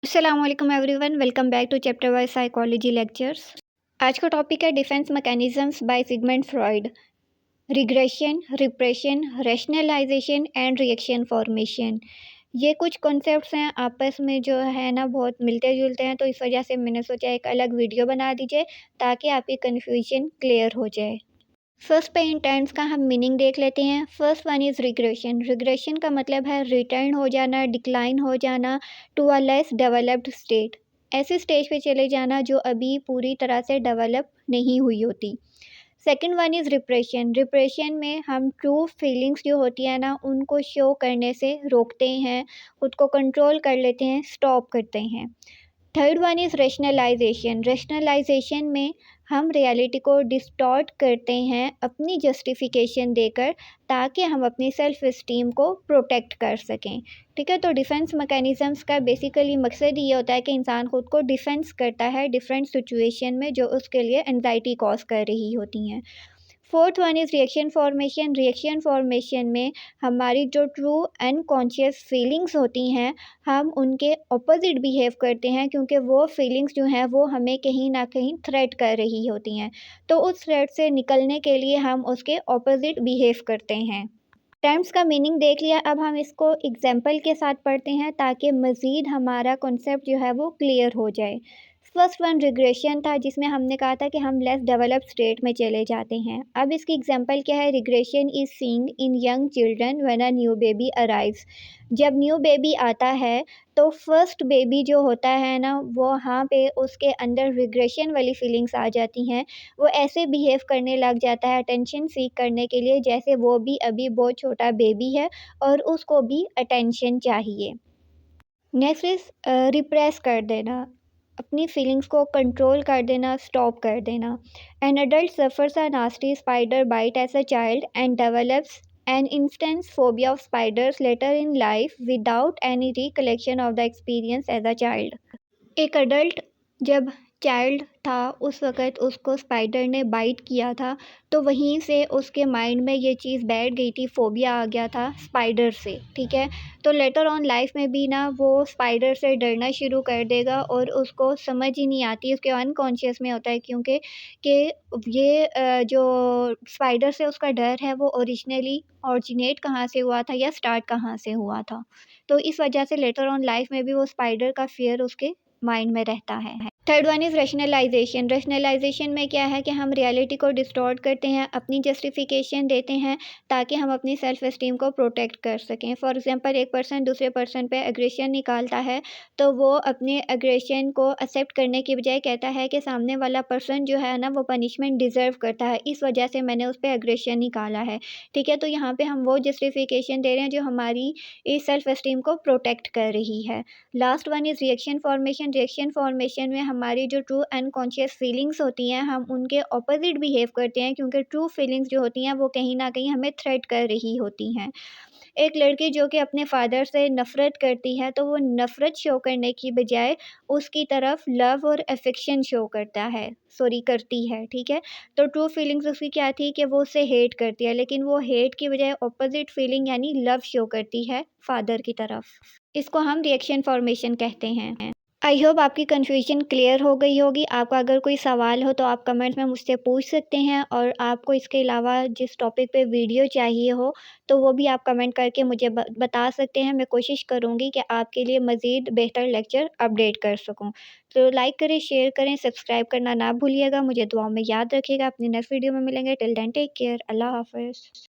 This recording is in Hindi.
अस्सलामुअलैकुम everyone, welcome back to chapter wise psychology lectures. आज का टॉपिक है defence mechanisms by Sigmund Freud. Regression, repression, rationalisation and reaction formation. ये कुछ कॉन्सेप्ट्स हैं, आपस में जो है ना बहुत मिलते जुलते हैं, तो इस वजह से मैंने सोचा एक अलग वीडियो बना दीजिए ताकि आपकी कन्फ्यूजन क्लियर हो जाए। फर्स्ट पे इन टर्म्स का हम मीनिंग देख लेते हैं। First one is regression. Regression का मतलब है रिटर्न हो जाना, डिक्लाइन हो जाना to a less developed state. ऐसे स्टेज पे चले जाना जो अभी पूरी तरह से डेवलप नहीं हुई होती। Second one is repression. Repression में हम ट्रू फीलिंग्स जो होती है ना उनको शो करने से रोकते हैं, खुद को कंट्रोल कर लेते हैं, स्टॉप करते हैं। Third one is rationalisation. Rationalisation में हम रियलिटी को डिस्टॉर्ट करते हैं अपनी जस्टिफिकेशन देकर, ताकि हम अपनी सेल्फ इस्टीम को प्रोटेक्ट कर सकें। ठीक है, तो डिफेंस मैकेनिज़म्स का बेसिकली मकसद ये होता है कि इंसान खुद को डिफेंस करता है डिफरेंट सिचुएशन में जो उसके लिए एंजाइटी कॉज कर रही होती हैं। Fourth one is reaction formation. Reaction formation में हमारी जो ट्रू अनकॉन्शियस फीलिंग्स होती हैं, हम उनके ऑपोजिट बिहेव करते हैं, क्योंकि वो फीलिंग्स जो हैं वो हमें कहीं ना कहीं थ्रेट कर रही होती हैं। तो उस थ्रेट से निकलने के लिए हम उसके ऑपोजिट बिहेव करते हैं। टर्म्स का मीनिंग देख लिया, अब हम इसको एग्जाम्पल के साथ पढ़ते हैं ताकि मज़ीद हमारा कॉन्सेप्ट जो है वो क्लियर हो जाए। फर्स्ट वन रिग्रेशन था, जिसमें हमने कहा था कि हम लेस डेवलप्ड स्टेट में चले जाते हैं। अब इसकी एग्जांपल क्या है? Regression is seeing in young children when a new baby arrives. जब न्यू बेबी आता है तो फर्स्ट बेबी जो होता है ना, वहाँ पे उसके अंदर रिग्रेशन वाली फीलिंग्स आ जाती हैं। वो ऐसे बिहेव करने लग जाता है अटेंशन सीक करने के लिए, जैसे वो भी अभी बहुत छोटा बेबी है और उसको भी अटेंशन चाहिए। नेक्स्ट इज़ रिप्रेस कर देना, अपनी फीलिंग्स को कंट्रोल कर देना, स्टॉप कर देना। An adult suffers a nasty spider bite as a child and develops an instance phobia of spiders later in life without any recollection of the experience as a child. एक अडल्ट जब चाइल्ड था उस वक़्त उसको स्पाइडर ने बाइट किया था, तो वहीं से उसके माइंड में ये चीज़ बैठ गई थी, फ़ोबिया आ गया था स्पाइडर से, ठीक है? तो लेटर ऑन लाइफ़ में भी ना वो स्पाइडर से डरना शुरू कर देगा और उसको समझ ही नहीं आती, उसके अनकॉन्शियस में होता है, क्योंकि कि ये जो स्पाइडर से उसका डर है वो ओरिजिनली ऑरिजिनेट कहाँ से हुआ था या स्टार्ट कहाँ से हुआ था। तो इस वजह से लेटर ऑन लाइफ़ में भी वो स्पाइडर का फ़ियर उसके माइंड में रहता है। Third one is rationalisation. Rationalisation में क्या है कि हम रियलिटी को डिस्टॉर्ट करते हैं, अपनी जस्टिफिकेशन देते हैं ताकि हम अपनी सेल्फ एस्टीम को प्रोटेक्ट कर सकें। फॉर एग्जांपल, एक पर्सन दूसरे पर्सन पे एग्रेशन निकालता है, तो वो अपने एग्रेशन को एक्सेप्ट करने की बजाय कहता है कि सामने वाला पर्सन जो है ना वो पनिशमेंट डिज़र्व करता है, इस वजह से मैंने उस पर एग्रेशन निकाला है। ठीक है, तो यहाँ पे हम वो जस्टिफिकेशन दे रहे हैं जो हमारी इस सेल्फ एस्टीम को प्रोटेक्ट कर रही है। Last one is reaction formation. Reaction formation में हमारी जो ट्रू अनकॉन्शियस फीलिंग्स होती हैं, हम उनके ऑपोजिट बिहेव करते हैं, क्योंकि ट्रू फीलिंग्स जो होती हैं वो कहीं न कहीं हमें थ्रेट कर रही होती हैं। एक लड़की जो कि अपने फादर से नफ़रत करती है, तो वो नफ़रत शो करने की बजाय उसकी तरफ लव और अफ़ेक्शन शो करती है, ठीक है? तो ट्रू फीलिंग्स उसकी क्या थी कि वो उसे हेट करती है, लेकिन वो हेट की बजाय ऑपोज़िट फीलिंग यानी लव शो करती है फादर की तरफ। इसको हम रिएक्शन फॉर्मेशन कहते हैं। आई होप आपकी कन्फ्यूजन क्लियर हो गई होगी। आपका अगर कोई सवाल हो तो आप कमेंट्स में मुझसे पूछ सकते हैं, और आपको इसके अलावा जिस टॉपिक पे वीडियो चाहिए हो तो वो भी आप कमेंट करके मुझे बता सकते हैं। मैं कोशिश करूँगी कि आपके लिए मज़ीद बेहतर लेक्चर अपडेट कर सकूँ। तो लाइक करें, शेयर करें, सब्सक्राइब करना ना भूलिएगा। मुझे दुआओं में याद रखिएगा। अपनी नेक्स्ट वीडियो में मिलेंगे। Till then take care. अल्लाह हाफ़िज़।